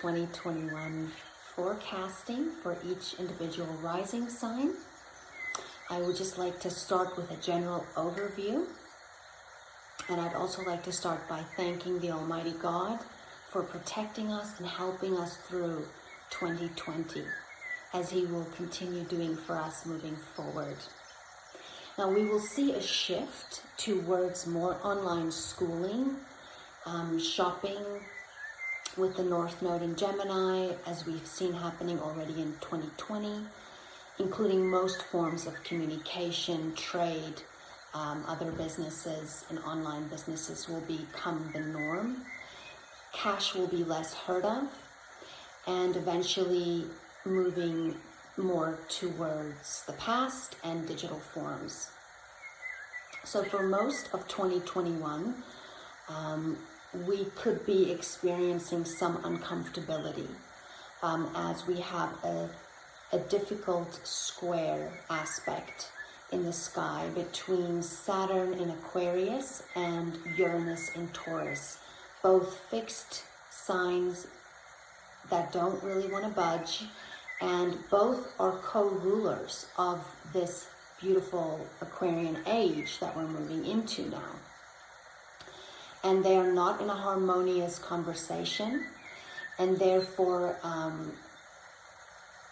2021 forecasting for each individual rising sign. I would just like to start with a general overview. And I'd also like to start by thanking the Almighty God for protecting us and helping us through 2020, as He will continue doing for us moving forward. Now we will see a shift towards more online schooling, shopping with the North Node in Gemini, as we've seen happening already in 2020, including most forms of communication, trade, other businesses and online businesses will become the norm. Cash will be less heard of, and eventually moving more towards the past and digital forms. So for most of 2021, we could be experiencing some uncomfortability as we have a difficult square aspect in the sky between Saturn in Aquarius and Uranus in Taurus, both fixed signs that don't really want to budge, and both are co-rulers of this beautiful Aquarian age that we're moving into now. And they are not in a harmonious conversation, and therefore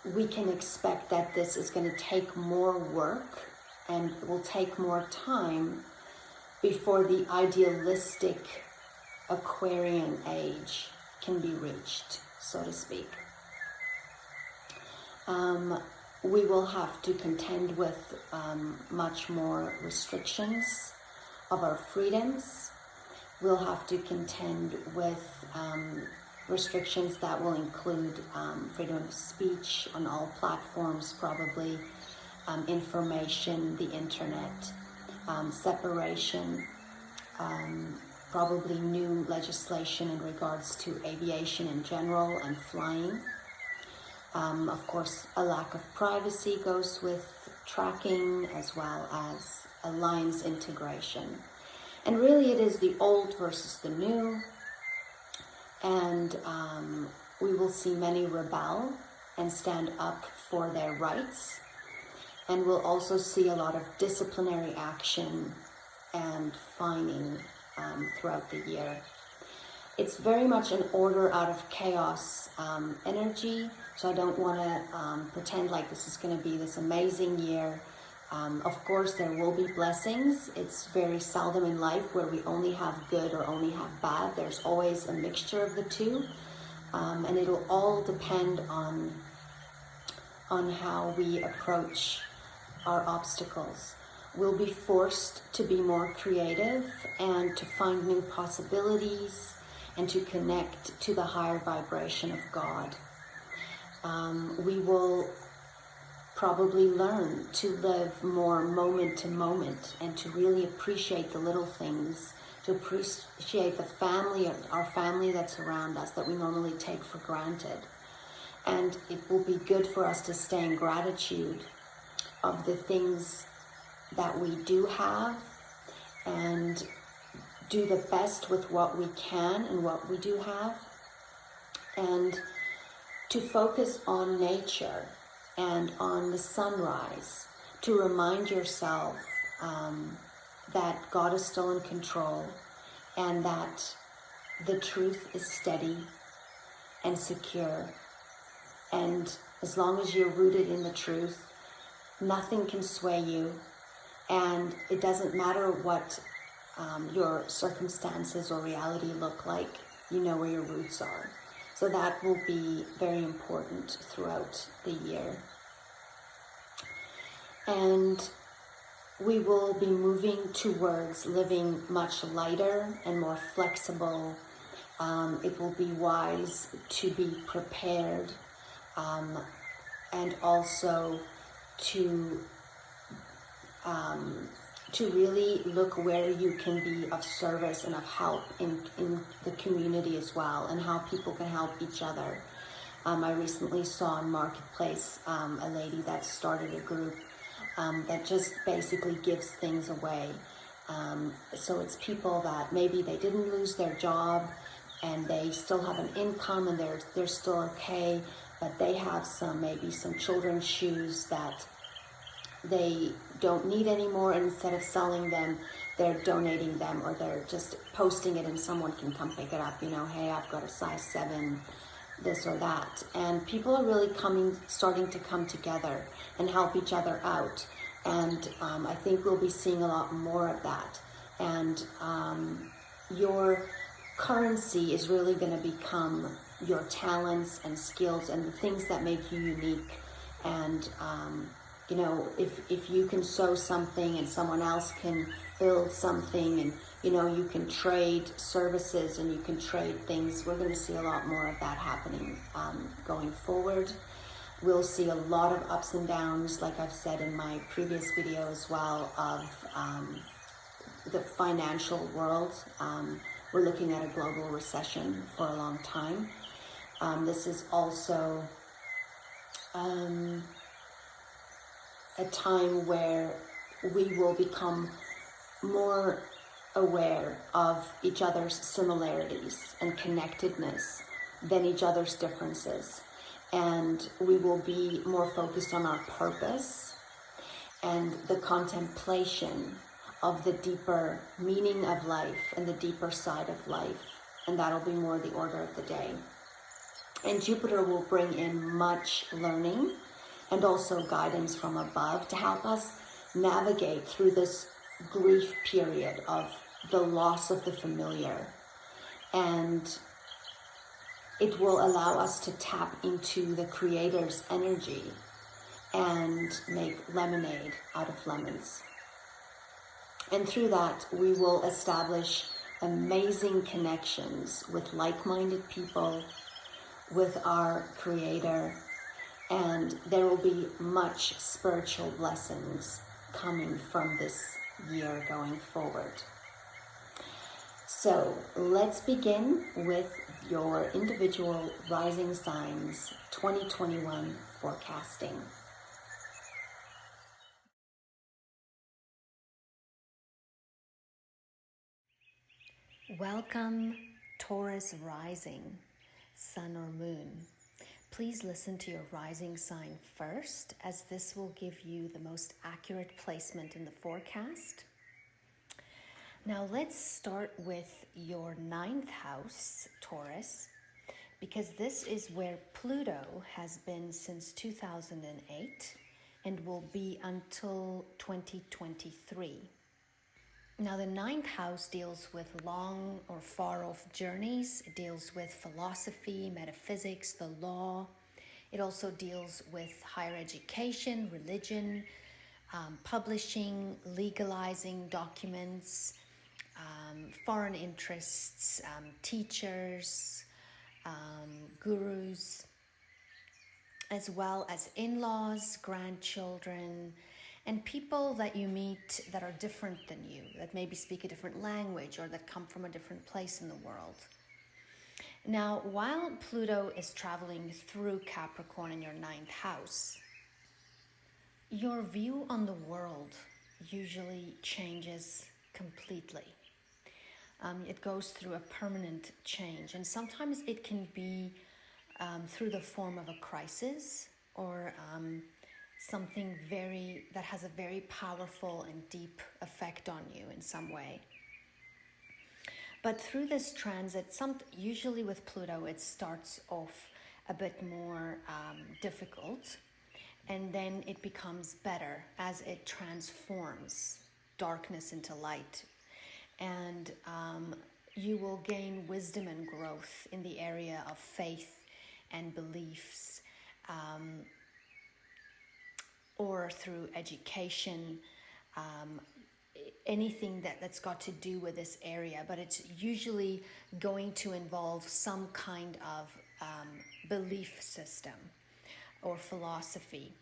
we can expect that this is going to take more work and will take more time before the idealistic Aquarian age can be reached, so to speak. We will have to contend with much more restrictions of our freedoms. We'll have to contend with restrictions that will include freedom of speech on all platforms, probably, information, the internet, separation, probably new legislation in regards to aviation in general and flying. Of course, a lack of privacy goes with tracking, as well as alliance integration. And really it is the old versus the new, and we will see many rebel and stand up for their rights. And we'll also see a lot of disciplinary action and fining throughout the year. It's very much an order out of chaos energy, so I don't want to pretend like this is going to be this amazing year. Of course, there will be blessings. It's very seldom in life where we only have good or only have bad. There's always a mixture of the two, and it'll all depend on how we approach our obstacles. We'll be forced to be more creative and to find new possibilities and to connect to the higher vibration of God. We will probably learn to live more moment to moment and to really appreciate the little things, to appreciate the family, our family that's around us that we normally take for granted. And it will be good for us to stay in gratitude of the things that we do have and do the best with what we can and what we do have, and to focus on nature and on the sunrise, to remind yourself that God is still in control and that the truth is steady and secure. And as long as you're rooted in the truth, nothing can sway you, and it doesn't matter what your circumstances or reality look like, you know where your roots are. So that will be very important throughout the year. And we will be moving towards living much lighter and more flexible. It will be wise to be prepared, and also to really look where you can be of service and of help in the community as well, and how people can help each other. I recently saw in Marketplace a lady that started a group that just basically gives things away. So it's people that maybe they didn't lose their job and they still have an income and they're still okay, but they have maybe some children's shoes that they don't need anymore, and instead of selling them, they're donating them, or they're just posting it and someone can come pick it up, hey, I've got a size 7, this or that. And people are really starting to come together and help each other out. And I think we'll be seeing a lot more of that. And your currency is really going to become your talents and skills and the things that make you unique. And if you can sew something and someone else can build something, and you can trade services and you can trade things, we're going to see a lot more of that happening going forward. We'll see a lot of ups and downs, like I've said in my previous video as well, of the financial world. We're looking at a global recession for a long time. This is also a time where we will become more aware of each other's similarities and connectedness than each other's differences. And we will be more focused on our purpose and the contemplation of the deeper meaning of life and the deeper side of life. And that'll be more the order of the day. And Jupiter will bring in much learning and also guidance from above to help us navigate through this grief period of the loss of the familiar. And it will allow us to tap into the Creator's energy and make lemonade out of lemons. And through that, we will establish amazing connections with like-minded people, with our Creator, and there will be much spiritual blessings coming from this year going forward. So let's begin with your individual rising signs 2021 forecasting. Welcome, Taurus rising, sun or moon. Please listen to your rising sign first, as this will give you the most accurate placement in the forecast. Now let's start with your 9th house, Taurus, because this is where Pluto has been since 2008 and will be until 2023. Now the 9th house deals with long or far off journeys. It deals with philosophy, metaphysics, the law. It also deals with higher education, religion, publishing, legalizing documents, foreign interests, teachers, gurus, as well as in-laws, grandchildren, and people that you meet that are different than you, that maybe speak a different language or that come from a different place in the world. Now, while Pluto is traveling through Capricorn in your 9th house, your view on the world usually changes completely. It goes through a permanent change, and sometimes it can be through the form of a crisis or something that has a very powerful and deep effect on you in some way. But through this transit, usually with Pluto, it starts off a bit more difficult, and then it becomes better as it transforms darkness into light. And you will gain wisdom and growth in the area of faith and beliefs, or through education, anything that's got to do with this area. But it's usually going to involve some kind of belief system or philosophy.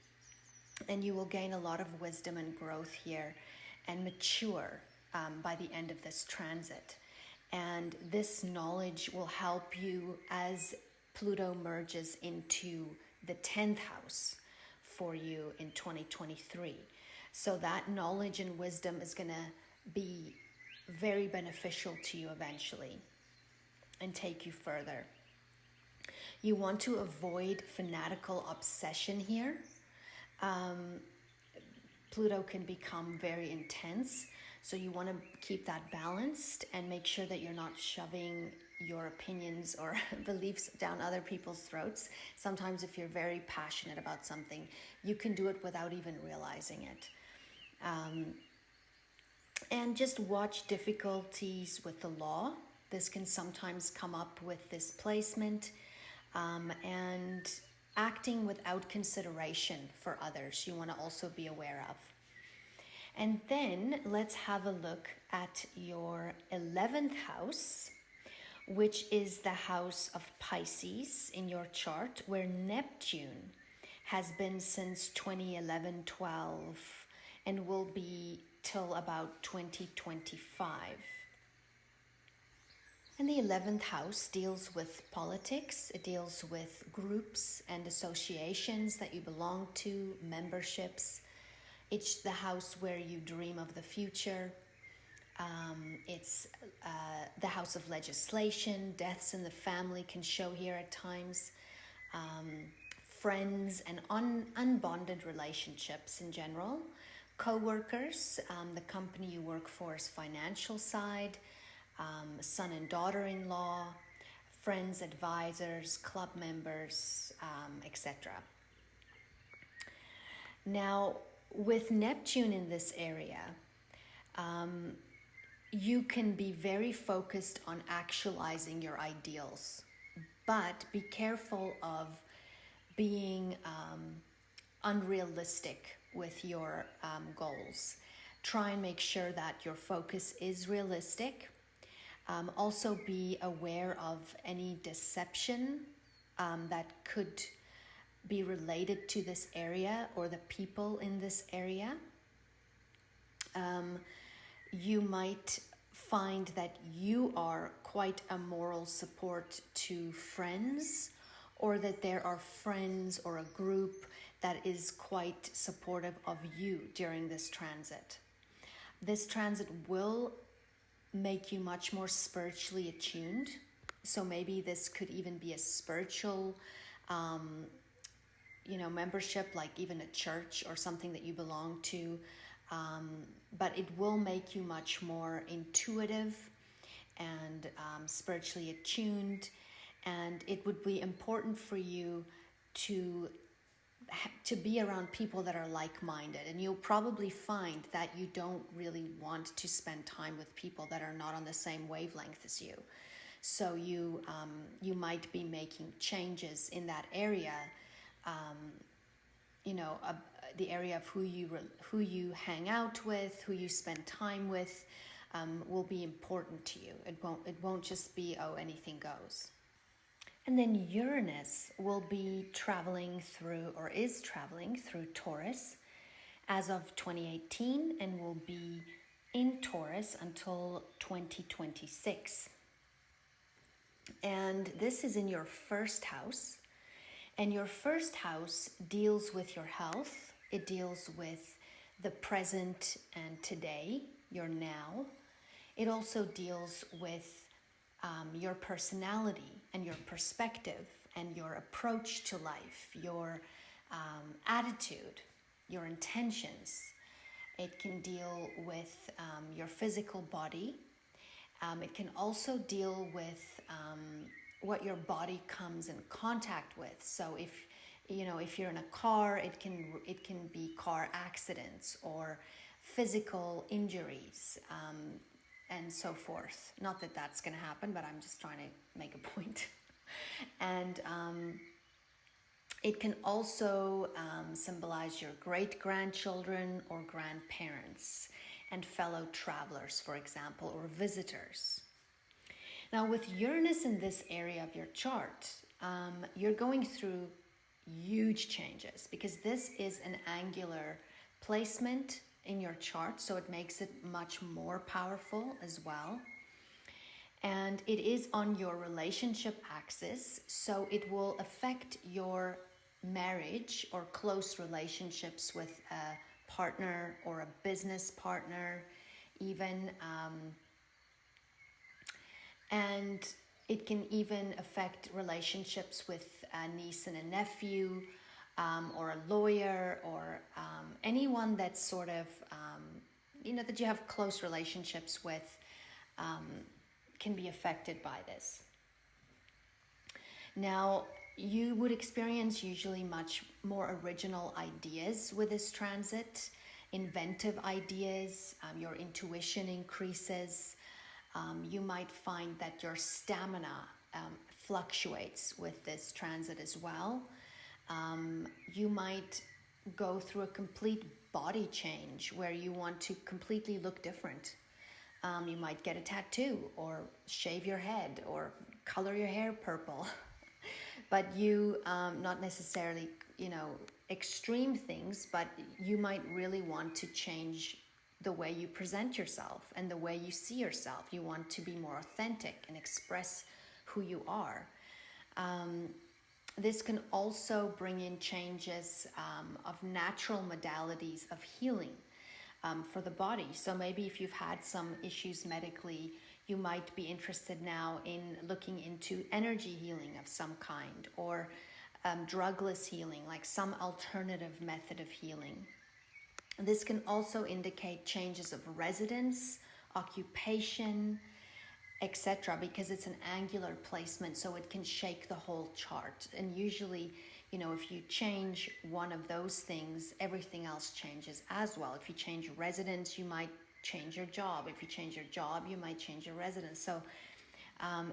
And you will gain a lot of wisdom and growth here and mature by the end of this transit. And this knowledge will help you as Pluto merges into the 10th house for you in 2023. So that knowledge and wisdom is going to be very beneficial to you eventually. and take you further. You want to avoid fanatical obsession here. Pluto can become very intense, so you want to keep that balanced and make sure that you're not shoving your opinions or beliefs down other people's throats. Sometimes if you're very passionate about something, you can do it without even realizing it. And just watch difficulties with the law. This can sometimes come up with this placement, and acting without consideration for others, you want to also be aware of. And then let's have a look at your 11th house, which is the house of Pisces in your chart, where Neptune has been since 2011-12 and will be till about 2025. And the 11th house deals with politics. It deals with groups and associations that you belong to, memberships. It's the house where you dream of the future. It's the house of legislation. Deaths in the family can show here at times. Friends and unbonded relationships in general. Co-workers, the company you work for is financial side. Son and daughter-in-law, friends, advisors, club members, etc. Now, with Neptune in this area, you can be very focused on actualizing your ideals, but be careful of being unrealistic with your goals. Try and make sure that your focus is realistic. Also be aware of any deception that could be related to this area or the people in this area. You might find that you are quite a moral support to friends, or that there are friends or a group that is quite supportive of you during this transit. This transit will make you much more spiritually attuned. So maybe this could even be a spiritual, membership, like even a church or something that you belong to. But it will make you much more intuitive and spiritually attuned. And it would be important for you to be around people that are like-minded, and you'll probably find that you don't really want to spend time with people that are not on the same wavelength as you. So you might be making changes in that area. The area of who you hang out with, who you spend time with, will be important to you. It won't just be anything goes. And then Uranus will be is traveling through Taurus as of 2018 and will be in Taurus until 2026. And this is in your first house. And your first house deals with your health. It deals with the present and today, your now. It also deals with your personality and your perspective and your approach to life, your attitude, your intentions. It can deal with your physical body. It can also deal with what your body comes in contact with. So if you're in a car, it can be car accidents or physical injuries. And so forth. Not that that's going to happen, but I'm just trying to make a point. And it can also symbolize your great-grandchildren or grandparents and fellow travelers, for example, or visitors. Now, with Uranus in this area of your chart, you're going through huge changes because this is an angular placement in your chart, so it makes it much more powerful as well. And it is on your relationship axis, so it will affect your marriage or close relationships with a partner or a business partner even. And It can even affect relationships with a niece and a nephew, or a lawyer, or anyone that's sort of, that you have close relationships with, can be affected by this. Now, you would experience usually much more original ideas with this transit, inventive ideas, your intuition increases. You might find that your stamina fluctuates with this transit as well. You might go through a complete body change where you want to completely look different. You might get a tattoo or shave your head or color your hair purple. But you, not necessarily, extreme things, but you might really want to change the way you present yourself and the way you see yourself. You want to be more authentic and express who you are. This can also bring in changes of natural modalities of healing for the body. So maybe if you've had some issues medically, you might be interested now in looking into energy healing of some kind, or drugless healing, like some alternative method of healing. This can also indicate changes of residence, occupation, etc., because it's an angular placement, so it can shake the whole chart. And usually, if you change one of those things, everything else changes as well. If you change residence, you might change your job. If you change your job, you might change your residence. So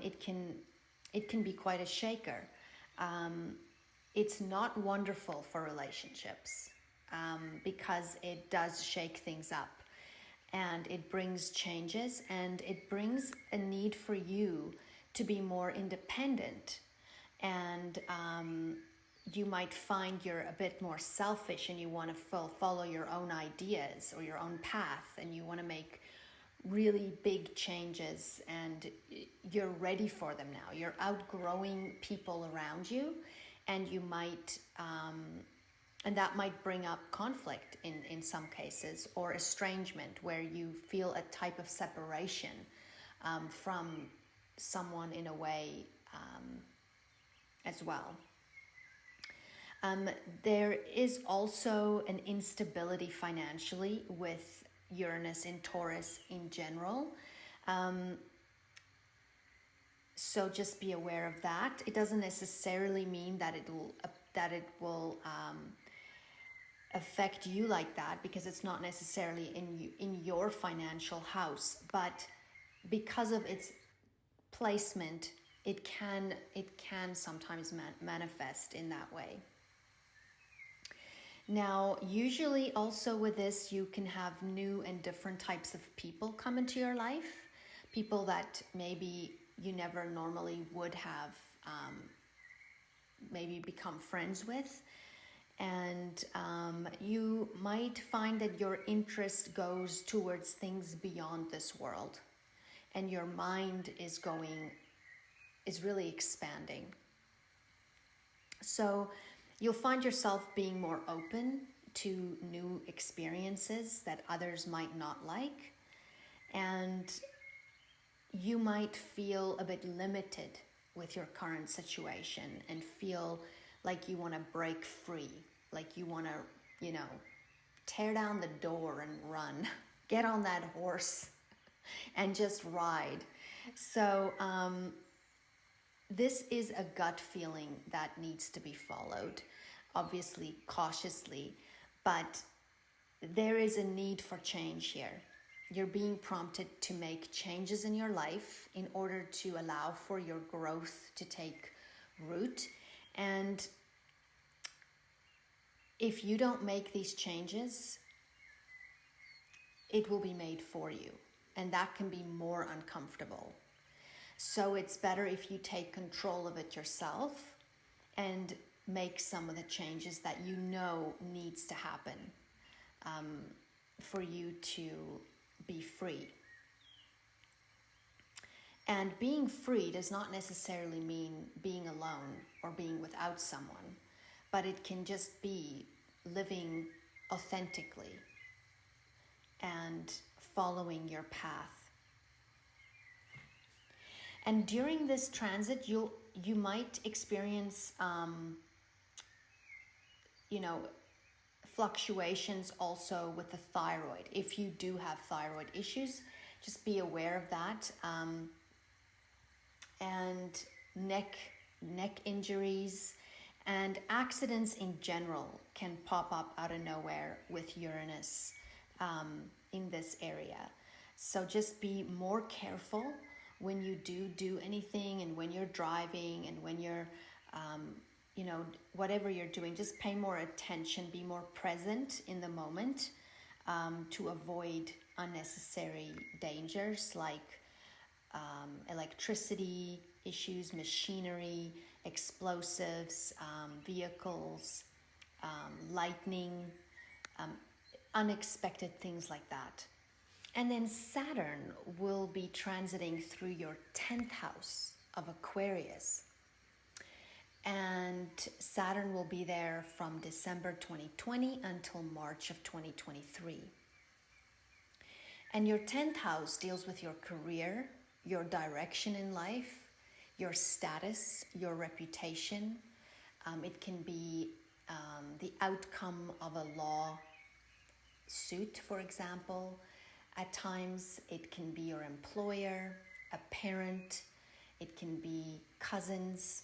it can be quite a shaker. It's not wonderful for relationships because it does shake things up, and it brings changes, and it brings a need for you to be more independent, and you might find you're a bit more selfish and you want to follow your own ideas or your own path, and you want to make really big changes, and you're ready for them now. You're outgrowing people around you, and you might and that might bring up conflict in some cases, or estrangement, where you feel a type of separation from someone in a way as well. There is also an instability financially with Uranus in Taurus in general. So just be aware of that. It doesn't necessarily mean that it will affect you like that, because it's not necessarily in your financial house, but because of its placement, it can sometimes manifest in that way. Now, usually also with this, you can have new and different types of people come into your life, people that maybe you never normally would have maybe become friends with. And you might find that your interest goes towards things beyond this world, and your mind is really expanding. So you'll find yourself being more open to new experiences that others might not like, and you might feel a bit limited with your current situation and feel like you want to break free, like you want to, tear down the door and run, get on that horse and just ride. So this is a gut feeling that needs to be followed, obviously cautiously, but there is a need for change here. You're being prompted to make changes in your life in order to allow for your growth to take root. And if you don't make these changes, it will be made for you, and that can be more uncomfortable. So it's better if you take control of it yourself and make some of the changes that you know needs to happen for you to be free. And being free does not necessarily mean being alone or being without someone, but it can just be living authentically and following your path. And during this transit, you might experience, fluctuations also with the thyroid. If you do have thyroid issues, just be aware of that. And neck injuries and accidents in general can pop up out of nowhere with Uranus in this area. So just be more careful when you do anything, and when you're driving, and when you're whatever you're doing, just pay more attention, be more present in the moment, to avoid unnecessary dangers like electricity issues, machinery, explosives, vehicles, lightning, unexpected things like that. And then Saturn will be transiting through your 10th house of Aquarius. And Saturn will be there from December 2020 until March of 2023. And your 10th house deals with your career, your direction in life, your status, your reputation. It can be the outcome of a law suit, for example. At times, it can be your employer, a parent, it can be cousins,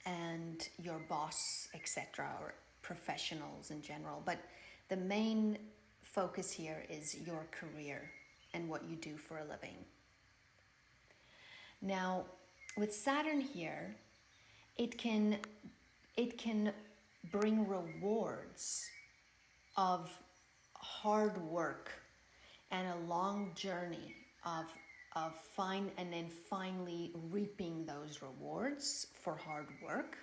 and your boss, etc., or professionals in general. But the main focus here is your career and what you do for a living. Now, with Saturn here, it can bring rewards of hard work and a long journey of finally reaping those rewards for hard work.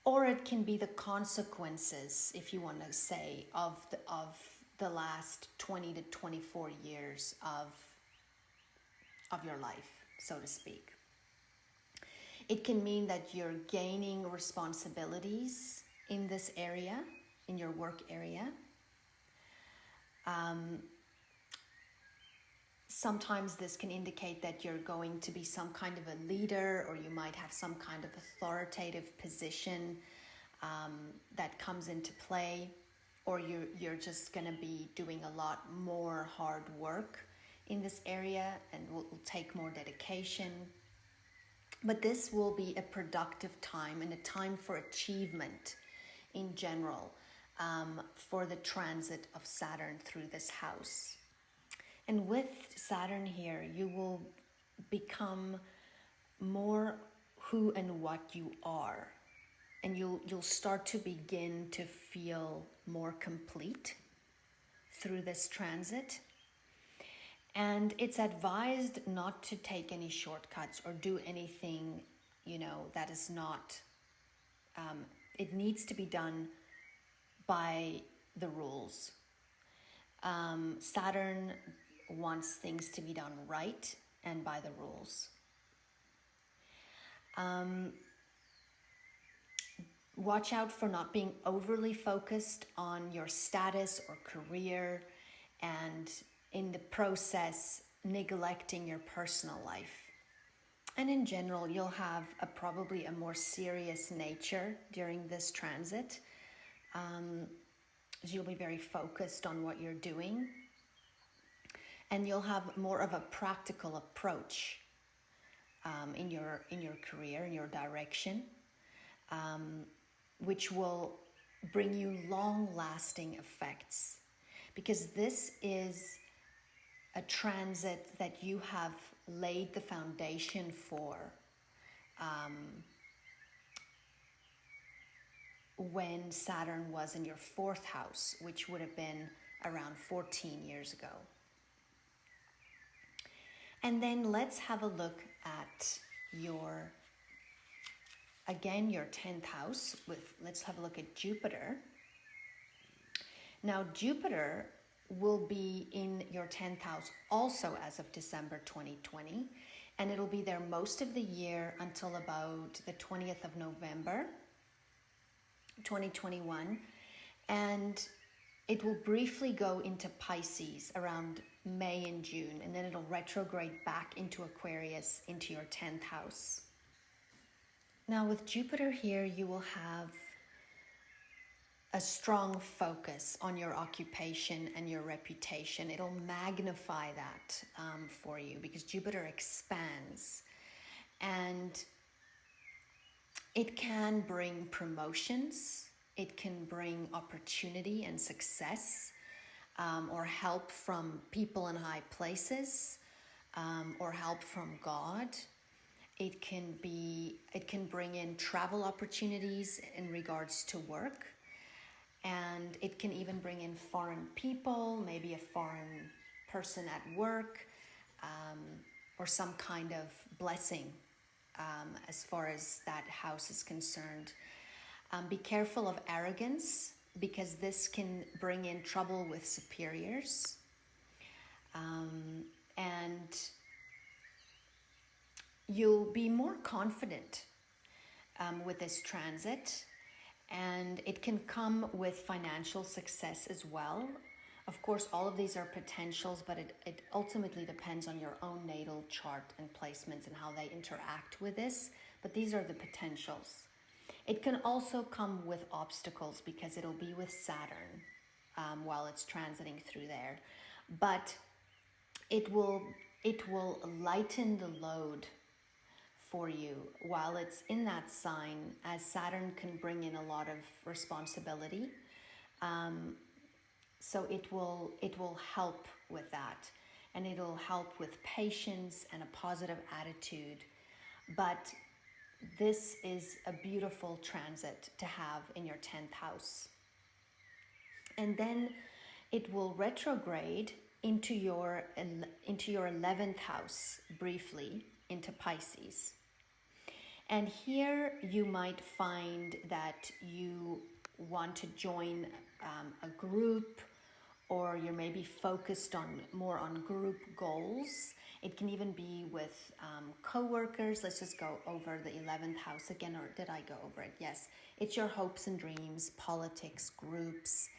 Or it can be the consequences, if you want to say, of the last 20 to 24 years of your life, so to speak. It can mean that you're gaining responsibilities in this area, in your work area. Sometimes this can indicate that you're going to be some kind of a leader, or you might have some kind of authoritative position that comes into play, or you're just going to be doing a lot more hard work in this area and will take more dedication. But this will be a productive time and a time for achievement in general, for the transit of Saturn through this house. And with Saturn here, you will become more who and what you are. And you'll start to begin to feel more complete through this transit. And it's advised not to take any shortcuts or do anything, that is not, it needs to be done by the rules. Saturn wants things to be done right and by the rules. Watch out for not being overly focused on your status or career, and in the process neglecting your personal life. And in general, you'll have probably a more serious nature during this transit. You'll be very focused on what you're doing, and you'll have more of a practical approach in your career, in your direction, which will bring you long-lasting effects, because this is a transit that you have laid the foundation for when Saturn was in your 4th house, which would have been around 14 years ago. And then let's have a look at your 10th house. Let's have a look at Jupiter. Now, Jupiter will be in your 10th house also as of December 2020, and it'll be there most of the year until about the 20th of November 2021. And It will briefly go into Pisces around May and June, and then it'll retrograde back into Aquarius, into your 10th house. Now with Jupiter here, you will have a strong focus on your occupation and your reputation. It'll magnify that for you, because Jupiter expands, and it can bring promotions, it can bring opportunity and success, or help from people in high places, or help from God. It can bring in travel opportunities in regards to work. And it can even bring in foreign people, maybe a foreign person at work, or some kind of blessing as far as that house is concerned. Be careful of arrogance, because this can bring in trouble with superiors. And you'll be more confident with this transit. And it can come with financial success as well. Of course, all of these are potentials, but it ultimately depends on your own natal chart and placements and how they interact with this. But these are the potentials. It can also come with obstacles, because it'll be with Saturn while it's transiting through there. But it will lighten the load for you while it's in that sign, as Saturn can bring in a lot of responsibility. So it will help with that, and it'll help with patience and a positive attitude. But this is a beautiful transit to have in your 10th house. And then it will retrograde into your 11th house briefly, into Pisces. And here you might find that you want to join a group, or you're maybe focused more on group goals. It can even be with co-workers. Let's just go over the 11th house again, or did I go over it? Yes. It's your hopes and dreams, politics, groups,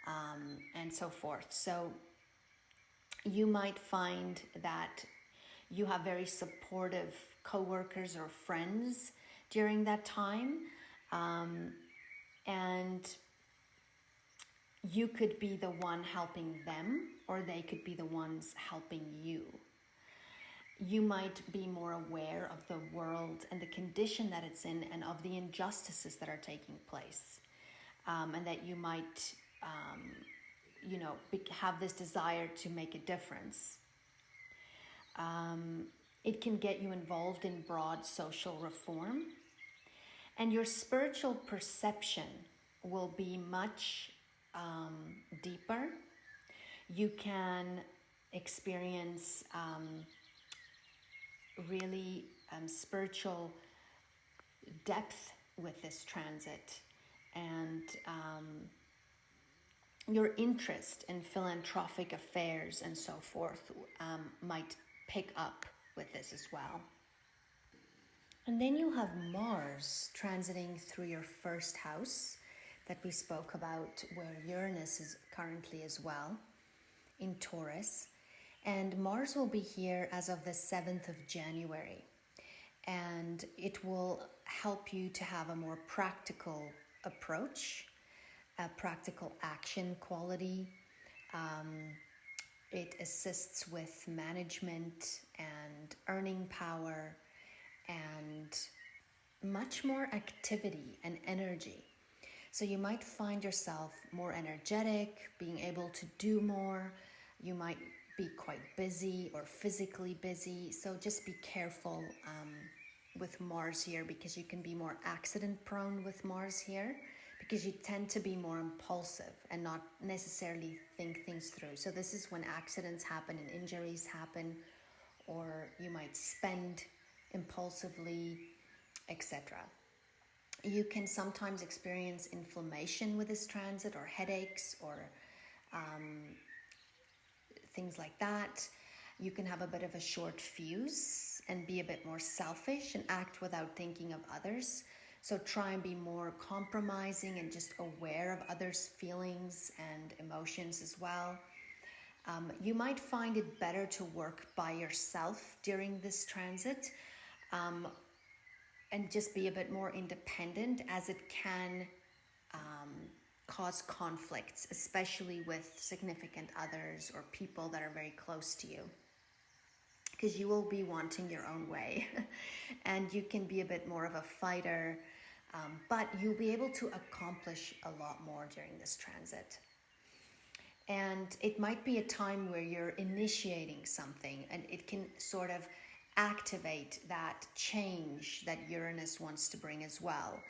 and so forth. So you might find that you have very supportive co-workers or friends during that time. And you could be the one helping them, or they could be the ones helping you. You might be more aware of the world and the condition that it's in, and of the injustices that are taking place. And that you might, have this desire to make a difference. It can get you involved in broad social reform, and your spiritual perception will be much deeper. You can experience really spiritual depth with this transit, and your interest in philanthropic affairs and so forth might pick up with this as well. And then you have Mars transiting through your first house that we spoke about, where Uranus is currently as well, in Taurus. And Mars will be here as of the 7th of January. And it will help you to have a more practical approach, a practical action quality. It assists with management and earning power and much more activity and energy. So you might find yourself more energetic, being able to do more. You might be quite busy or physically busy. So just be careful with Mars here, because you can be more accident prone with Mars here, because you tend to be more impulsive and not necessarily think things through. So this is when accidents happen and injuries happen, or you might spend impulsively, etc. You can sometimes experience inflammation with this transit, or headaches, or things like that. You can have a bit of a short fuse and be a bit more selfish and act without thinking of others. So try and be more compromising and just aware of others' feelings and emotions as well. You might find it better to work by yourself during this transit, and just be a bit more independent, as it can cause conflicts, especially with significant others or people that are very close to you, because you will be wanting your own way and you can be a bit more of a fighter, but you'll be able to accomplish a lot more during this transit. And it might be a time where you're initiating something, and it can sort of activate that change that Uranus wants to bring as well.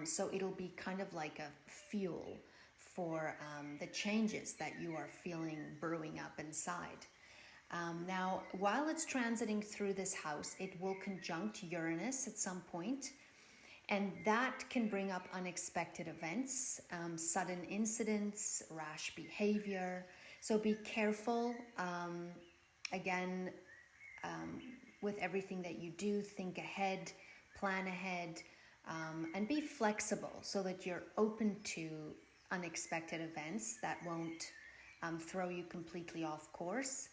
So it'll be kind of like a fuel for the changes that you are feeling brewing up inside. Now, while it's transiting through this house, it will conjunct Uranus at some point, and that can bring up unexpected events, sudden incidents, rash behavior. So be careful. Again, with everything that you do, think ahead, plan ahead, and be flexible so that you're open to unexpected events that won't throw you completely off course.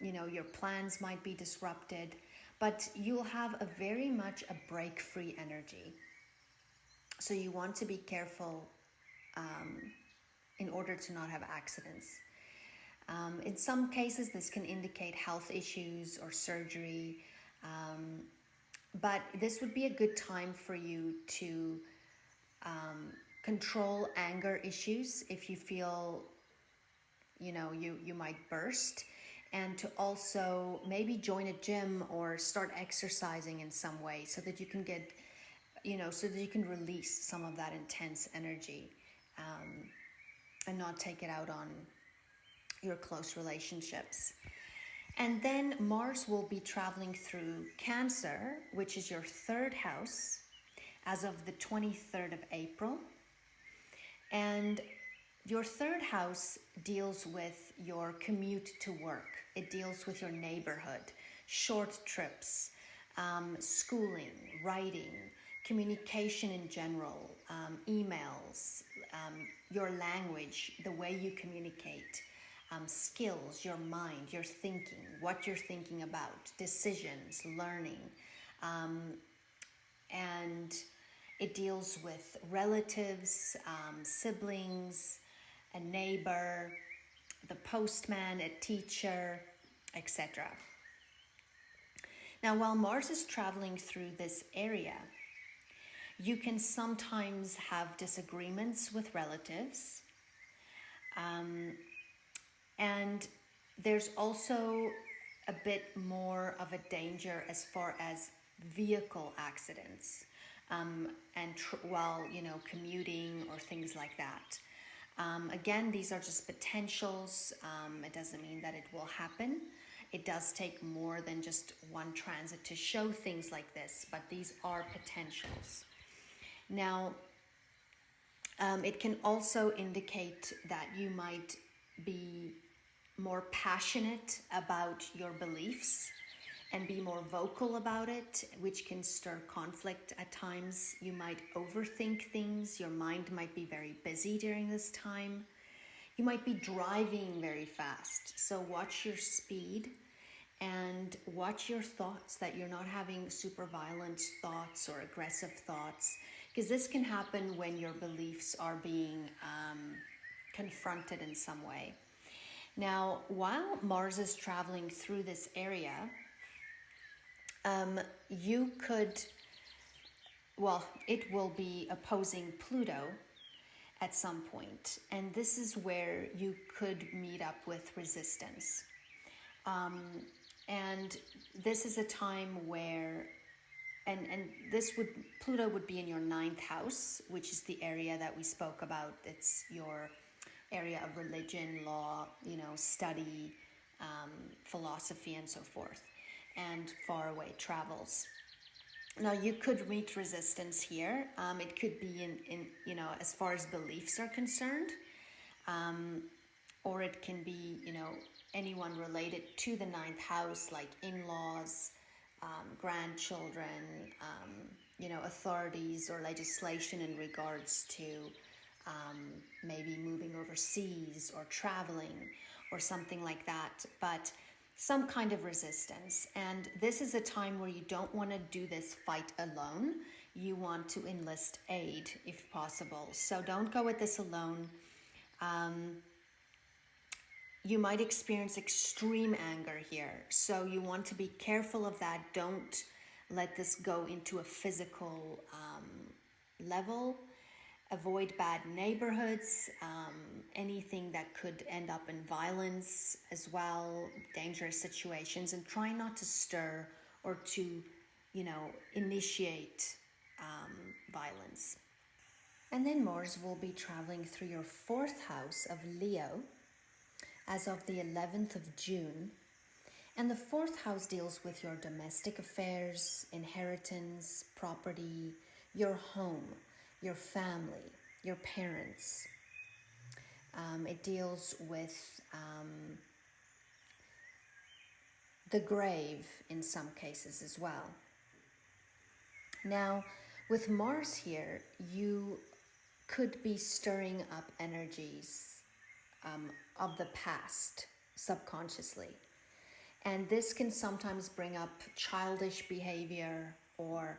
Your plans might be disrupted, but you'll have a very much a break-free energy. So you want to be careful in order to not have accidents. In some cases, this can indicate health issues or surgery, but this would be a good time for you to control anger issues if you feel, you might burst, and to also maybe join a gym or start exercising in some way so that you can get, so that you can release some of that intense energy and not take it out on your close relationships. And then Mars will be traveling through Cancer, which is your third house, as of the 23rd of April. And your third house deals with your commute to work. It deals with your neighborhood, short trips, schooling, writing, communication in general, emails, your language, the way you communicate, skills, your mind, your thinking, what you're thinking about, decisions, learning. And it deals with relatives, siblings, a neighbor, the postman, a teacher, etc. Now, while Mars is traveling through this area, you can sometimes have disagreements with relatives. And there's also a bit more of a danger as far as vehicle accidents while commuting or things like that. Again, these are just potentials. It doesn't mean that it will happen. It does take more than just one transit to show things like this, but these are potentials. Now, it can also indicate that you might be more passionate about your beliefs and be more vocal about it, which can stir conflict at times. You might overthink things. Your mind might be very busy during this time. You might be driving very fast. So watch your speed and watch your thoughts, that you're not having super violent thoughts or aggressive thoughts, because this can happen when your beliefs are being confronted in some way. Now, while Mars is traveling through this area, it will be opposing Pluto at some point. And this is where you could meet up with resistance. And this is a time where, Pluto would be in your 9th house, which is the area that we spoke about. It's your area of religion, law, study, philosophy, and so forth, and faraway travels. Now, you could meet resistance here. It could be in as far as beliefs are concerned, or it can be, anyone related to the 9th house, like in-laws, grandchildren, authorities or legislation in regards to maybe moving overseas or traveling or something like that, but some kind of resistance. And this is a time where you don't want to do this fight alone. You want to enlist aid if possible. So don't go at this alone. You might experience extreme anger here. So you want to be careful of that. Don't let this go into a physical level. Avoid bad neighborhoods, anything that could end up in violence as well, dangerous situations, and try not to stir or to, initiate violence. And then Mars will be traveling through your 4th house of Leo as of the 11th of June. And the 4th house deals with your domestic affairs, inheritance, property, your home, your family, your parents. It deals with the grave in some cases as well. Now, with Mars here, you could be stirring up energies of the past subconsciously. And this can sometimes bring up childish behavior or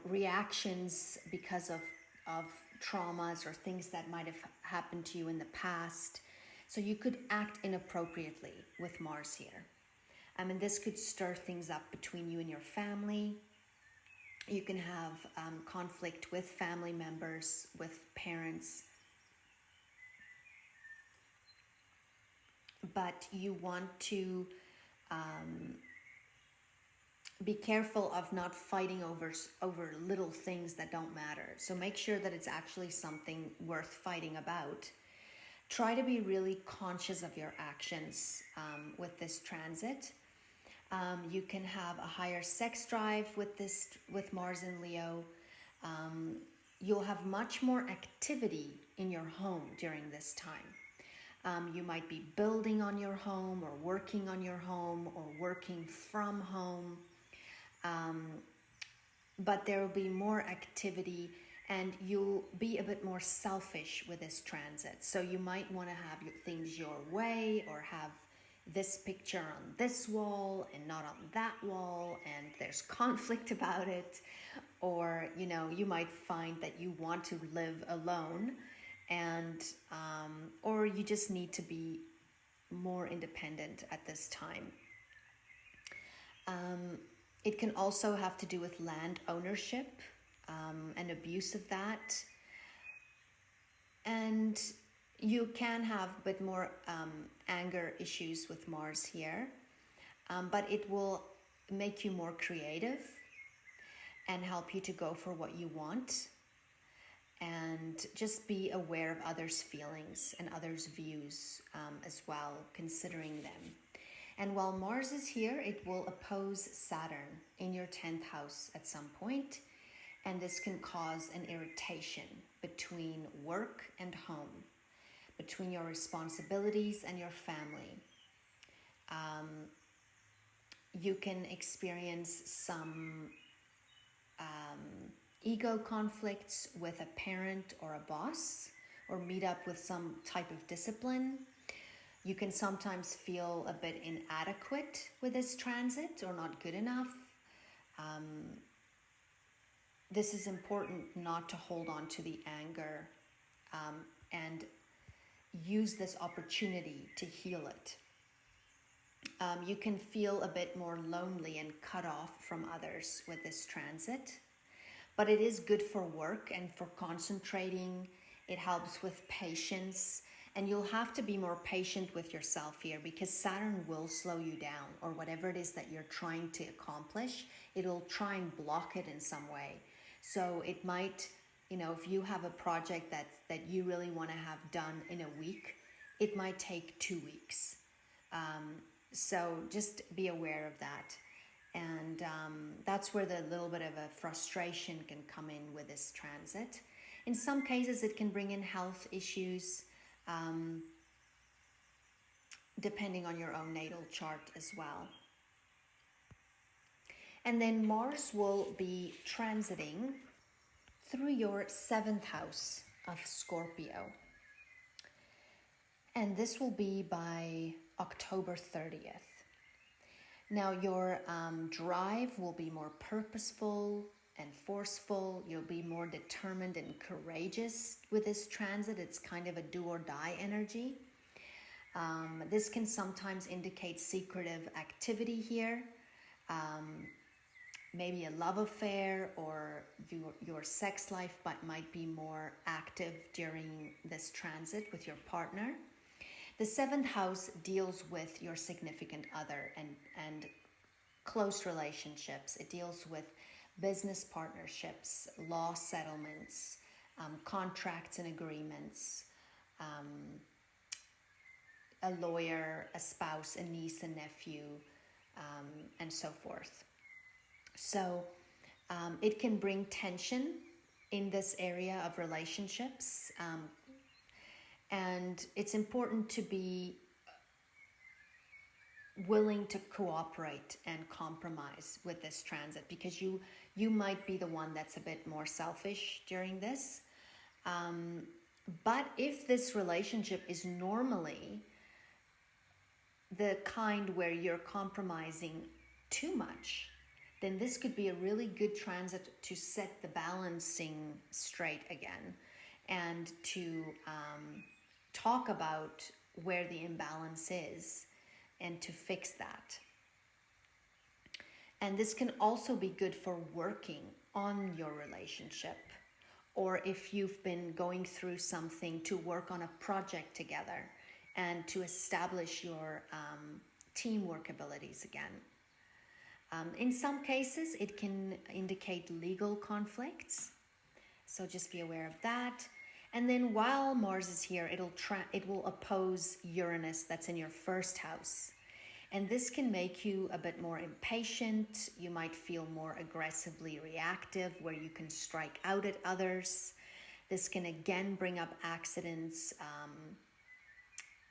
reactions because of traumas or things that might have happened to you in the past. So you could act inappropriately with Mars here. This could stir things up between you and your family. You can have conflict with family members, with parents. But you want to be careful of not fighting over little things that don't matter. So make sure that it's actually something worth fighting about. Try to be really conscious of your actions with this transit. You can have a higher sex drive with Mars in Leo. You'll have much more activity in your home during this time. You might be building on your home or working on your home or working from home. But there will be more activity and you'll be a bit more selfish with this transit. So you might want to have things your way or have this picture on this wall and not on that wall, and there's conflict about it. Or, you might find that you want to live alone and or you just need to be more independent at this time. It can also have to do with land ownership and abuse of that. And you can have a bit more anger issues with Mars here, but it will make you more creative and help you to go for what you want. And just be aware of others' feelings and others' views as well, considering them. And while Mars is here, it will oppose Saturn in your 10th house at some point. And this can cause an irritation between work and home, between your responsibilities and your family. You can experience some ego conflicts with a parent or a boss, or meet up with some type of discipline. You can sometimes feel a bit inadequate with this transit or not good enough. This is important not to hold on to the anger and use this opportunity to heal it. You can feel a bit more lonely and cut off from others with this transit, but it is good for work and for concentrating. It helps with patience, and you'll have to be more patient with yourself here because Saturn will slow you down, or whatever it is that you're trying to accomplish, it'll try and block it in some way. So it might, if you have a project that you really want to have done in a week, it might take 2 weeks. So just be aware of that. And that's where the little bit of a frustration can come in with this transit. In some cases, it can bring in health issues, depending on your own natal chart as well. And then Mars will be transiting through your 7th house of Scorpio. And this will be by October 30th. Now your drive will be more purposeful and forceful. You'll be more determined and courageous with this transit. It's kind of a do or die energy. This can sometimes indicate secretive activity here. Maybe a love affair, or your sex life might be more active during this transit with your partner. The 7th house deals with your significant other and close relationships. It deals with business partnerships, law settlements, contracts and agreements, a lawyer, a spouse, a niece, a nephew, and so forth. So it can bring tension in this area of relationships. And it's important to be willing to cooperate and compromise with this transit, because you might be the one that's a bit more selfish during this. But if this relationship is normally the kind where you're compromising too much, then this could be a really good transit to set the balancing straight again, and to talk about where the imbalance is and to fix that. And this can also be good for working on your relationship, or if you've been going through something, to work on a project together and to establish your teamwork abilities again. In some cases, it can indicate legal conflicts, so just be aware of that. And then while Mars is here, it will oppose Uranus, that's in your 1st house. And this can make you a bit more impatient. You might feel more aggressively reactive, where you can strike out at others. This can again bring up accidents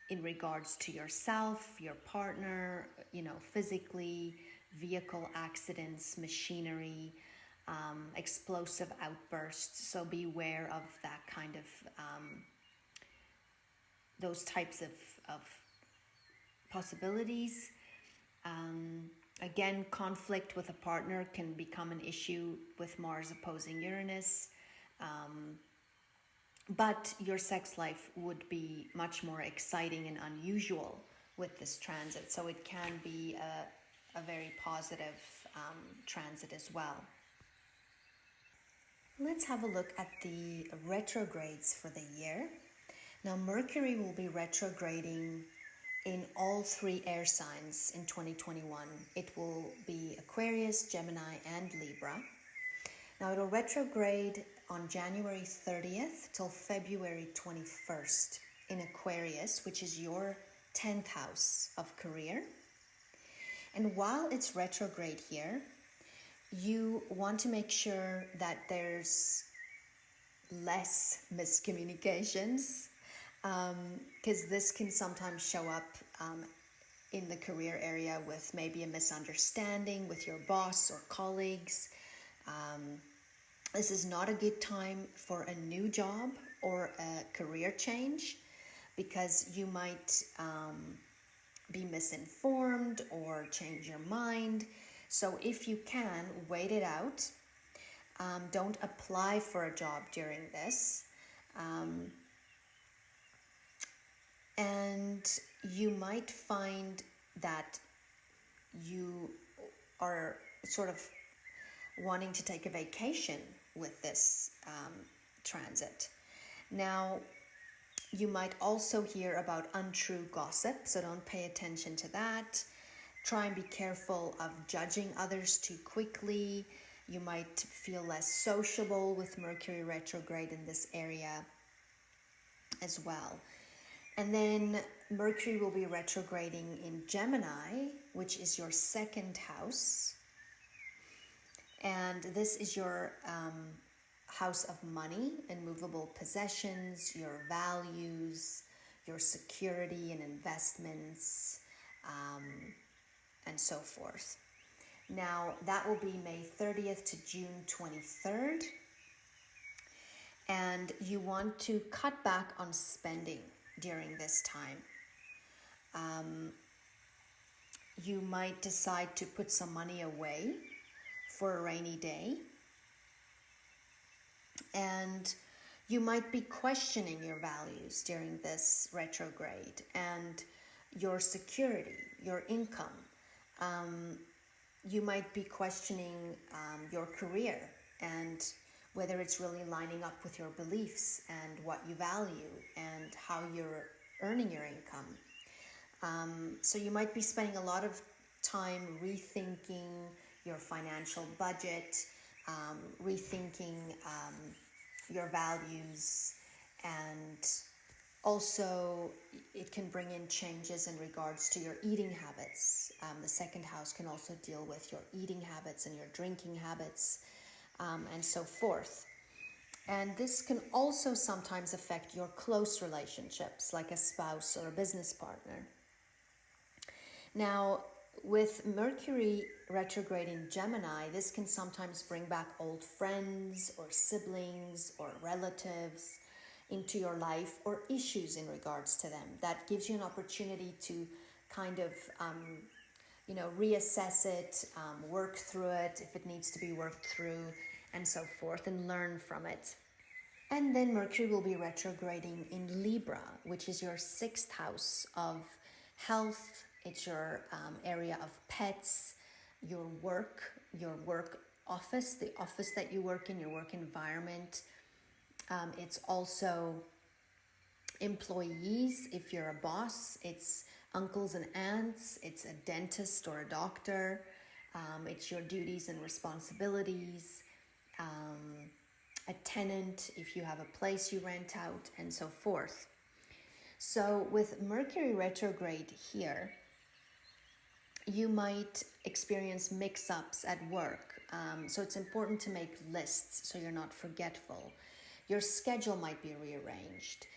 in regards to yourself, your partner, physically, vehicle accidents, machinery, explosive outbursts. So beware of that kind of those types of possibilities. Again, conflict with a partner can become an issue with Mars opposing Uranus. But your sex life would be much more exciting and unusual with this transit. So it can be a very positive transit as well. Let's have a look at the retrogrades for the year. Now, Mercury will be retrograding in all 3 air signs in 2021. It will be Aquarius, Gemini, and Libra. Now, it'll retrograde on January 30th till February 21st in Aquarius, which is your 10th house of career. And while it's retrograde here, you want to make sure that there's less miscommunications, because this can sometimes show up in the career area with maybe a misunderstanding with your boss or colleagues. This is not a good time for a new job or a career change, because you might be misinformed or change your mind. So if you can, wait it out. Don't apply for a job during this. And you might find that you are sort of wanting to take a vacation with this transit. Now, you might also hear about untrue gossip, so don't pay attention to that. Try and be careful of judging others too quickly. You might feel less sociable with Mercury retrograde in this area as well. And then Mercury will be retrograding in Gemini, which is your 2nd house. And this is your house of money and movable possessions, your values, your security and investments, and so forth. Now, that will be May 30th to June 23rd. And you want to cut back on spending during this time. You might decide to put some money away for a rainy day. And you might be questioning your values during this retrograde and your security, your income. You might be questioning your career and whether it's really lining up with your beliefs and what you value and how you're earning your income. So you might be spending a lot of time rethinking your financial budget, rethinking your values, and also it can bring in changes in regards to your eating habits. The second house can also deal with your eating habits and your drinking habits, and so forth. And this can also sometimes affect your close relationships, like a spouse or a business partner. Now, with Mercury retrograde in Gemini, this can sometimes bring back old friends or siblings or relatives into your life, or issues in regards to them. That gives you an opportunity to kind of, reassess it, work through it if it needs to be worked through, and so forth, and learn from it. And then Mercury will be retrograding in Libra, which is your 6th house of health. It's your area of pets, your work office, the office that you work in, your work environment. It's also employees, if you're a boss. It's uncles and aunts. It's a dentist or a doctor. It's your duties and responsibilities. A tenant, if you have a place you rent out, and so forth. So with Mercury retrograde here, you might experience mix-ups at work. So it's important to make lists so you're not forgetful. Your schedule might be rearranged.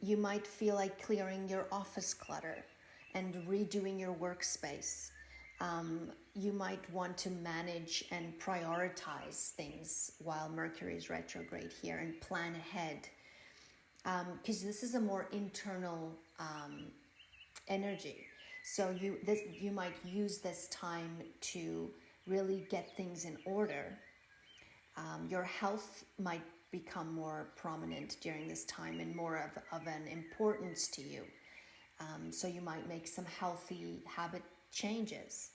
You might feel like clearing your office clutter and redoing your workspace. You might want to manage and prioritize things while Mercury is retrograde here and plan ahead. Because this is a more internal energy. So you might use this time to really get things in order. Your health might become more prominent during this time and more of an importance to you. So you might make some healthy habit changes.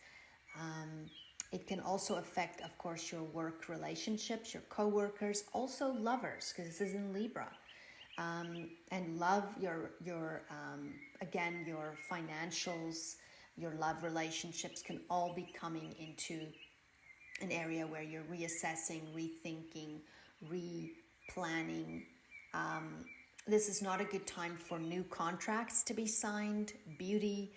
It can also affect, of course, your work relationships, your co-workers, also lovers, because this is in Libra. And love, your financials, your love relationships can all be coming into an area where you're reassessing, rethinking, replanning. This is not a good time for new contracts to be signed, beauty,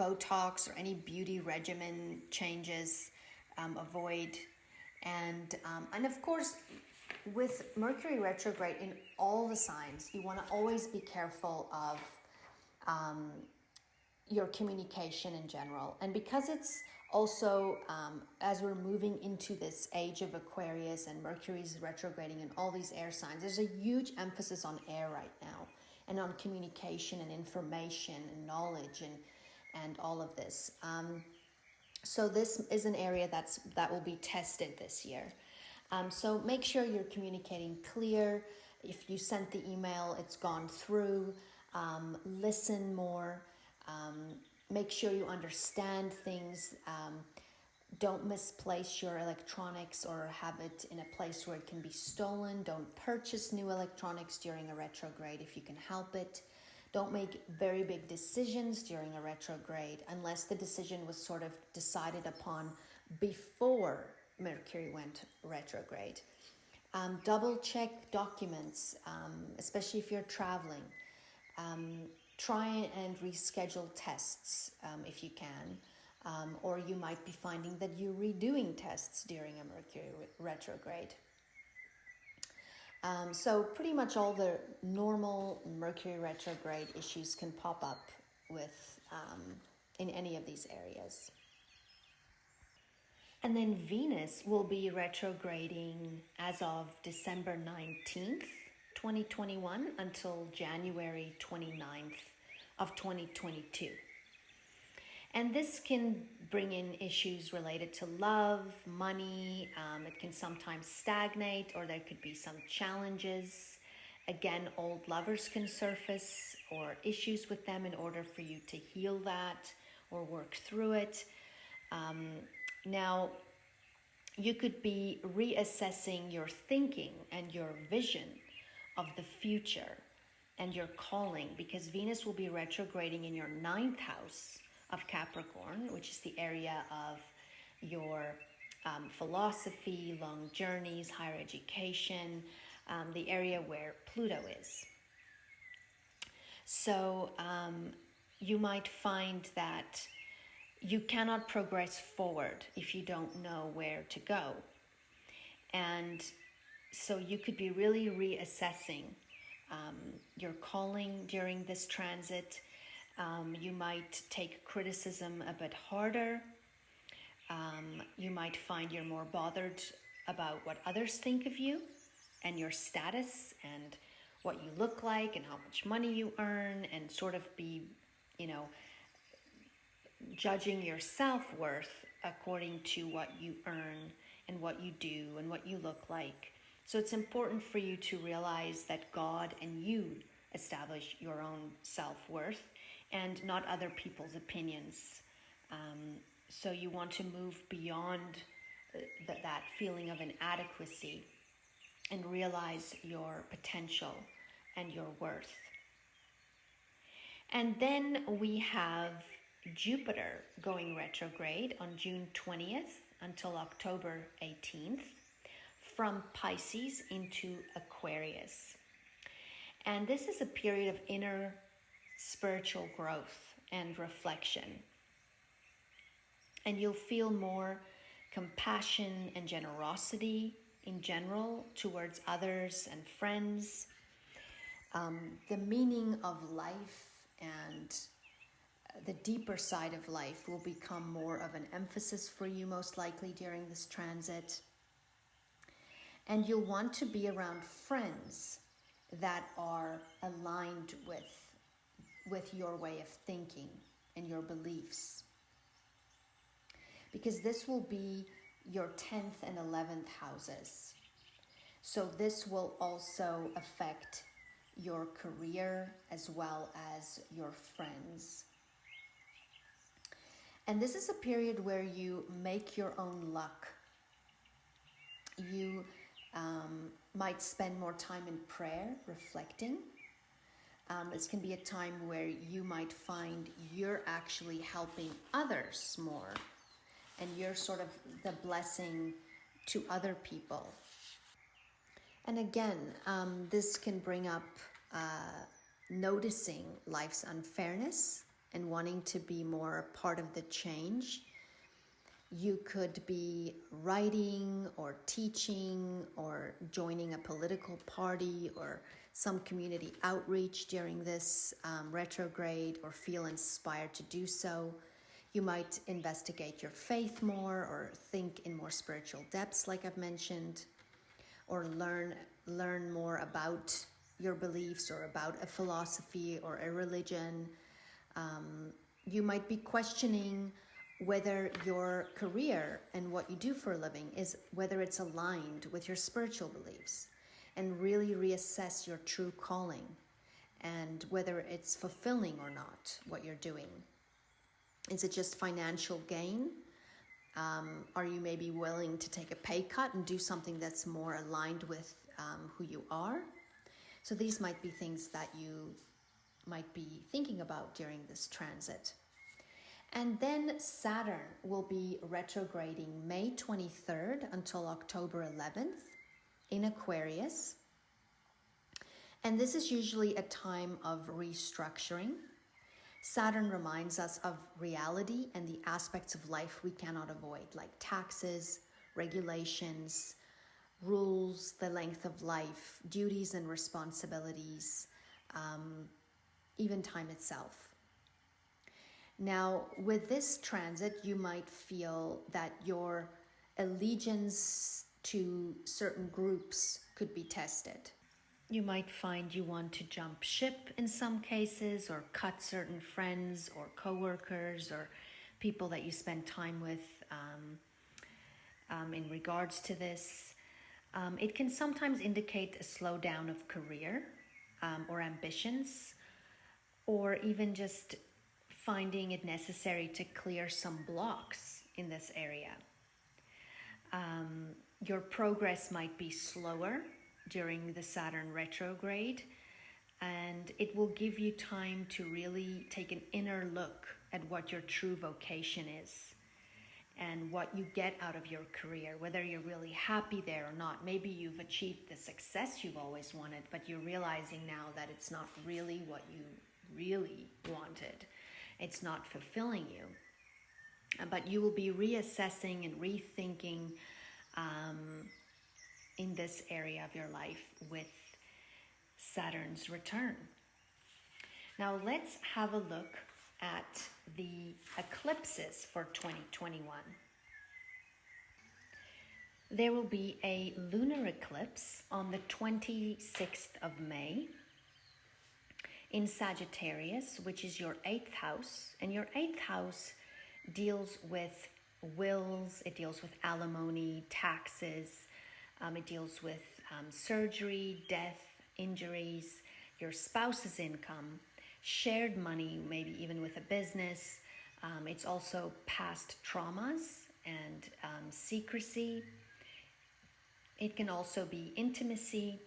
Botox or any beauty regimen changes, avoid. And of course, with Mercury retrograde in all the signs, you want to always be careful of your communication in general. And because it's also, as we're moving into this age of Aquarius and Mercury's retrograding in all these air signs, there's a huge emphasis on air right now and on communication and information and knowledge and all of this. So this is an area that will be tested this year. So make sure you're communicating clear. If you sent the email, it's gone through. Listen more. Make sure you understand things. Don't misplace your electronics or have it in a place where it can be stolen. Don't purchase new electronics during a retrograde if you can help it. Don't make very big decisions during a retrograde unless the decision was sort of decided upon before Mercury went retrograde. Double check documents, especially if you're traveling. Try and reschedule tests if you can, or you might be finding that you're redoing tests during a Mercury retrograde. So pretty much all the normal Mercury retrograde issues can pop up with in any of these areas. And then Venus will be retrograding as of December 19th, 2021 until January 29th of 2022. And this can bring in issues related to love, money. It can sometimes stagnate, or there could be some challenges. Again, old lovers can surface, or issues with them, in order for you to heal that or work through it. Now, you could be reassessing your thinking and your vision of the future and your calling, because Venus will be retrograding in your 9th house of Capricorn, which is the area of your philosophy, long journeys, higher education, the area where Pluto is. So you might find that you cannot progress forward if you don't know where to go. And so you could be really reassessing your calling during this transit. You might take criticism a bit harder. You might find you're more bothered about what others think of you and your status and what you look like and how much money you earn, and sort of be, judging your self-worth according to what you earn and what you do and what you look like. So it's important for you to realize that God and you establish your own self-worth and not other people's opinions. So you want to move beyond that feeling of inadequacy and realize your potential and your worth. And then we have Jupiter going retrograde on June 20th until October 18th from Pisces into Aquarius. And this is a period of inner spiritual growth and reflection. And you'll feel more compassion and generosity in general towards others and friends. The meaning of life and the deeper side of life will become more of an emphasis for you, most likely during this transit. And you'll want to be around friends that are aligned with your way of thinking and your beliefs, because this will be your 10th and 11th houses. So this will also affect your career as well as your friends. And this is a period where you make your own luck. You might spend more time in prayer, reflecting. This can be a time where you might find you're actually helping others more, and you're sort of the blessing to other people. And again, this can bring up noticing life's unfairness and wanting to be more a part of the change. You could be writing or teaching or joining a political party or some community outreach during this retrograde, or feel inspired to do so. You might investigate your faith more, or think in more spiritual depths, like I've mentioned, or learn more about your beliefs or about a philosophy or a religion. You might be questioning whether your career and what you do for a living whether it's aligned with your spiritual beliefs, and really reassess your true calling and whether it's fulfilling or not what you're doing. Is it just financial gain? Are you maybe willing to take a pay cut and do something that's more aligned with who you are? So these might be things that you might be thinking about during this transit. And then Saturn will be retrograding May 23rd until October 11th in Aquarius. And this is usually a time of restructuring. Saturn reminds us of reality and the aspects of life we cannot avoid, like taxes, regulations, rules, the length of life, duties and responsibilities, even time itself. Now, with this transit, you might feel that your allegiance to certain groups could be tested. You might find you want to jump ship in some cases, or cut certain friends or coworkers or people that you spend time with in regards to this. It can sometimes indicate a slowdown of career or ambitions, or even just finding it necessary to clear some blocks in this area. Your progress might be slower during the Saturn retrograde, and it will give you time to really take an inner look at what your true vocation is and what you get out of your career, whether you're really happy there or not. Maybe you've achieved the success you've always wanted, but you're realizing now that it's not really what you really wanted. It's not fulfilling you. But you will be reassessing and rethinking in this area of your life with Saturn's return. Now let's have a look at the eclipses for 2021. There will be a lunar eclipse on the 26th of May in Sagittarius, which is your 8th house. And your 8th house deals with wills, it deals with alimony, taxes, it deals with surgery, death, injuries, your spouse's income, shared money, maybe even with a business. It's also past traumas and secrecy. It can also be intimacy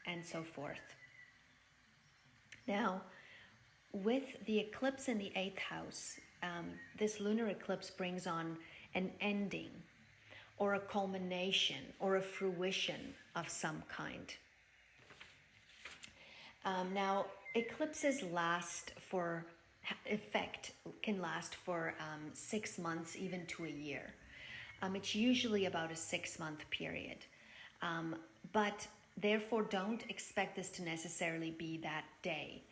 and so forth. Now, with the eclipse in the 8th house, this lunar eclipse brings on an ending or a culmination or a fruition of some kind. Now, eclipses can last for 6 months, even to a year. It's usually about a 6-month period. But therefore, don't expect this to necessarily be that day.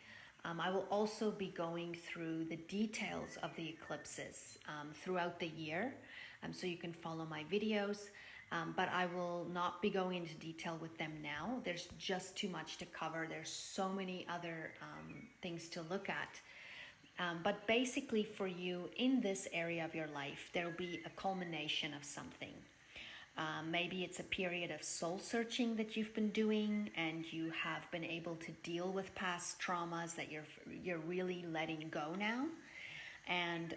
I will also be going through the details of the eclipses throughout the year, so you can follow my videos, but I will not be going into detail with them now. There's just too much to cover. There's so many other things to look at. But basically for you in this area of your life, there will be a culmination of something. Maybe it's a period of soul searching that you've been doing, and you have been able to deal with past traumas that you're really letting go now, and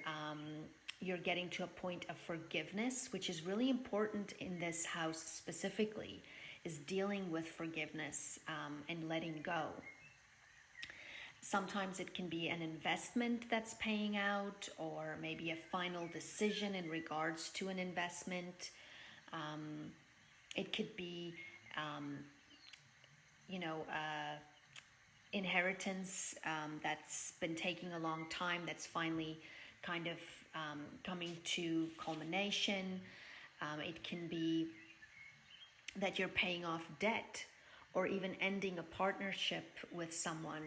you're getting to a point of forgiveness, which is really important in this house specifically, is dealing with forgiveness and letting go. Sometimes it can be an investment that's paying out, or maybe a final decision in regards to an investment. It could be, inheritance that's been taking a long time, that's finally kind of coming to culmination. It can be that you're paying off debt, or even ending a partnership with someone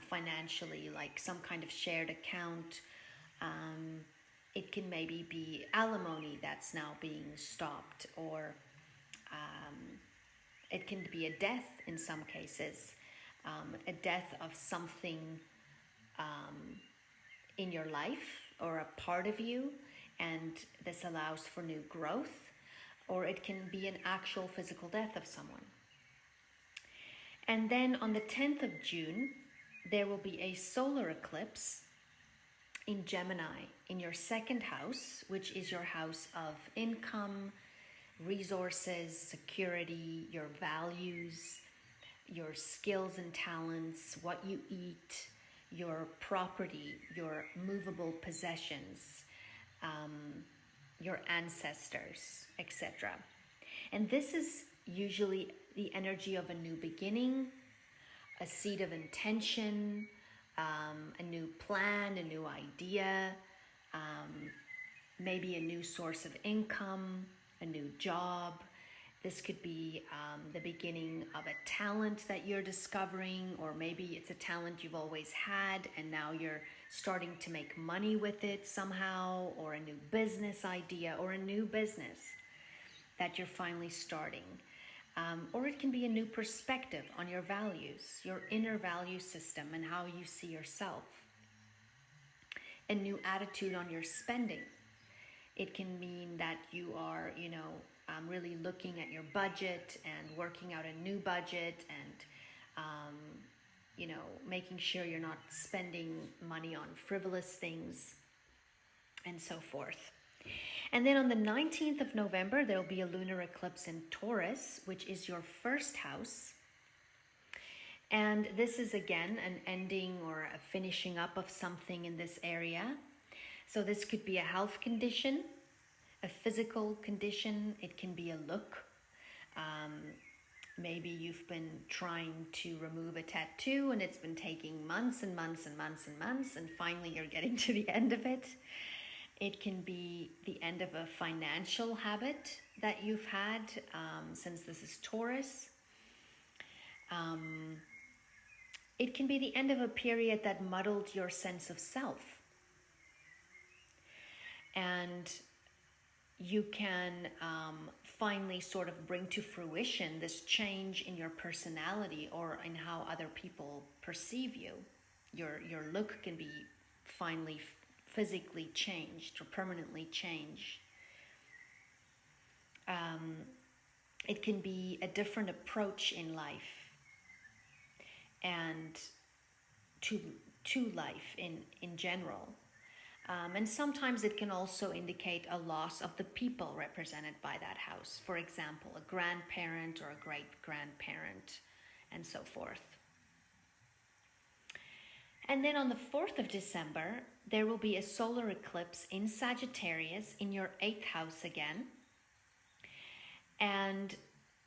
financially, like some kind of shared account. It can maybe be alimony that's now being stopped, or it can be a death in some cases, a death of something in your life or a part of you, and this allows for new growth, or it can be an actual physical death of someone. And then on the 10th of June, there will be a solar eclipse in Gemini, in your 2nd house, which is your house of income, resources, security, your values, your skills and talents, what you eat, your property, your movable possessions, your ancestors, etc. And this is usually the energy of a new beginning, a seed of intention, a new plan, a new idea, maybe a new source of income, a new job, This could be the beginning of a talent that you're discovering, or maybe it's a talent you've always had and now you're starting to make money with it somehow, or a new business idea or a new business that you're finally starting. Or it can be a new perspective on your values, your inner value system and how you see yourself. A new attitude on your spending. It can mean that you are, really looking at your budget and working out a new budget and, making sure you're not spending money on frivolous things and so forth. And then on the 19th of November, there'll be a lunar eclipse in Taurus, which is your first house. And this is again an ending or a finishing up of something in this area. So this could be a health condition, a physical condition. It can be a look. Maybe you've been trying to remove a tattoo and it's been taking months and months and months and months, and finally you're getting to the end of it. It can be the end of a financial habit that you've had, since this is Taurus. It can be the end of a period that muddled your sense of self. And you can finally sort of bring to fruition this change in your personality or in how other people perceive you. Your look can be finally physically changed or permanently changed. It can be a different approach in life and to life in general. And sometimes it can also indicate a loss of the people represented by that house. For example, a grandparent or a great-grandparent, and so forth. And then on the 4th of December, there will be a solar eclipse in Sagittarius in your 8th house again. And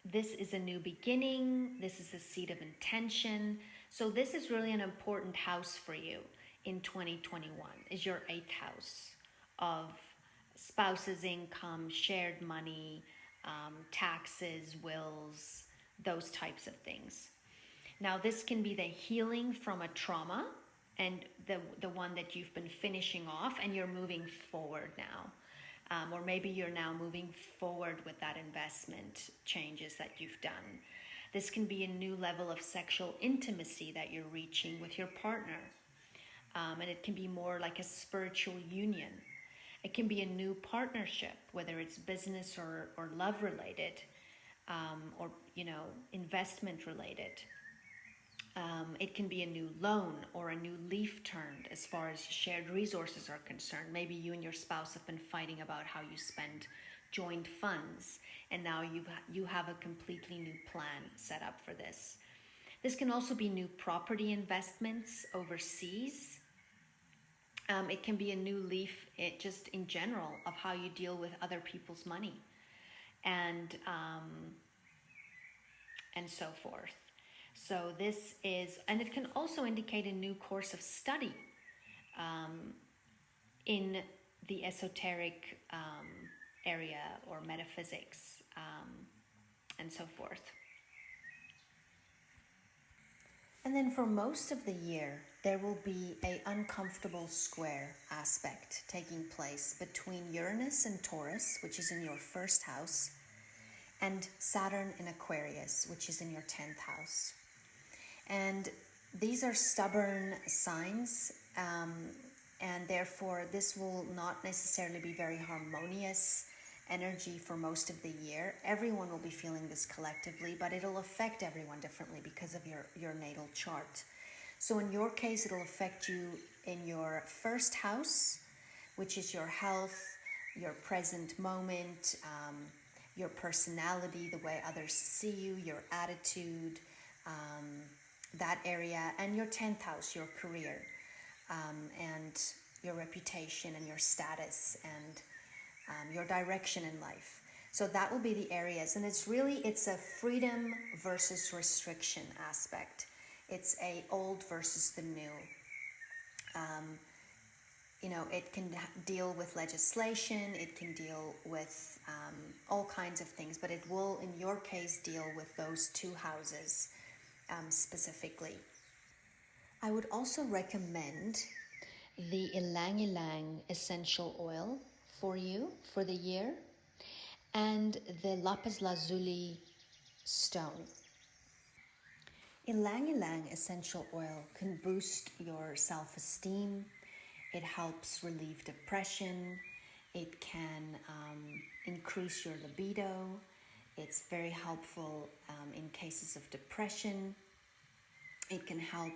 this is a new beginning. This is a seed of intention. So this is really an important house for you in 2021, is your 8th house of spouse's income, shared money, taxes, wills, those types of things. Now this can be the healing from a trauma and the one that you've been finishing off and you're moving forward now. Or maybe you're now moving forward with that investment changes that you've done. This can be a new level of sexual intimacy that you're reaching with your partner. And it can be more like a spiritual union. It can be a new partnership, whether it's business or love related, or investment related. It can be a new loan or a new leaf turned as far as shared resources are concerned. Maybe you and your spouse have been fighting about how you spend joint funds, and now you have a completely new plan set up for this. This can also be new property investments overseas. It can be a new leaf, just in general, of how you deal with other people's money, and so forth. So this is, and it can also indicate a new course of study in the esoteric area or metaphysics, and so forth. And then for most of the year, there will be an uncomfortable square aspect taking place between Uranus and Taurus, which is in your first house, and Saturn in Aquarius, which is in your 10th house. And these are stubborn signs, and therefore this will not necessarily be very harmonious energy for most of the year. Everyone will be feeling this collectively, but it'll affect everyone differently because of your natal chart. So in your case, it'll affect you in your first house, which is your health, your present moment, your personality, the way others see you, your attitude, that area, and your 10th house, your career, and your reputation and your status and your direction in life. So that will be the areas, and it's a freedom versus restriction aspect. It's a old versus the new. it can deal with legislation, it can deal with all kinds of things, but it will, in your case, deal with those two houses specifically. I would also recommend the Ylang essential oil for you for the year, and the Lapis Lazuli stone. Ylang essential oil can boost your self-esteem. It helps relieve depression. It can increase your libido. It's very helpful in cases of depression. It can help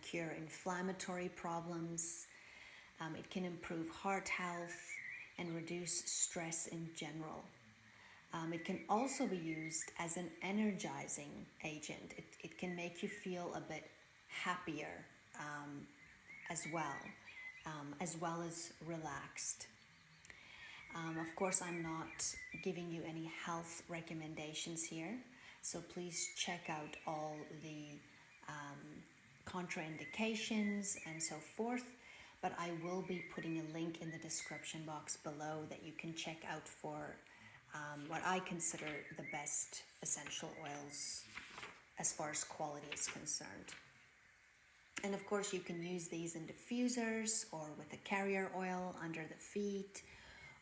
cure inflammatory problems. It can improve heart health and reduce stress in general. It can also be used as an energizing agent. It can make you feel a bit happier as well as relaxed. Of course, I'm not giving you any health recommendations here, so please check out all the contraindications and so forth, but I will be putting a link in the description box below that you can check out for what I consider the best essential oils as far as quality is concerned. And of course, you can use these in diffusers or with a carrier oil under the feet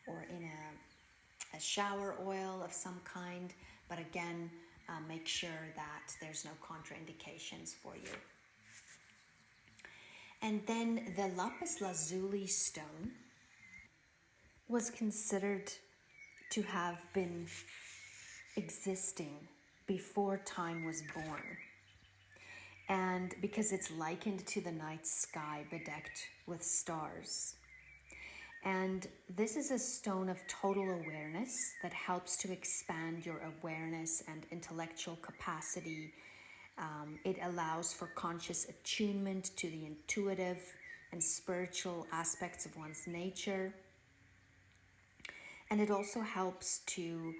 or in a shower oil of some kind. But again, make sure that there's no contraindications for you. And then the Lapis Lazuli stone was considered to have been existing before time was born. And because it's likened to the night sky bedecked with stars. And this is a stone of total awareness that helps to expand your awareness and intellectual capacity. It allows for conscious attunement to the intuitive and spiritual aspects of one's nature. And it also helps to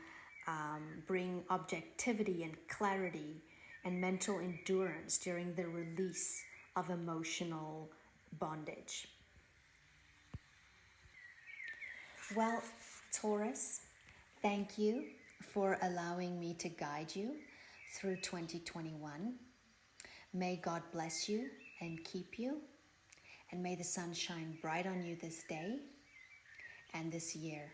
bring objectivity and clarity and mental endurance during the release of emotional bondage. Well, Taurus, thank you for allowing me to guide you through 2021. May God bless you and keep you, and may the sun shine bright on you this day and this year.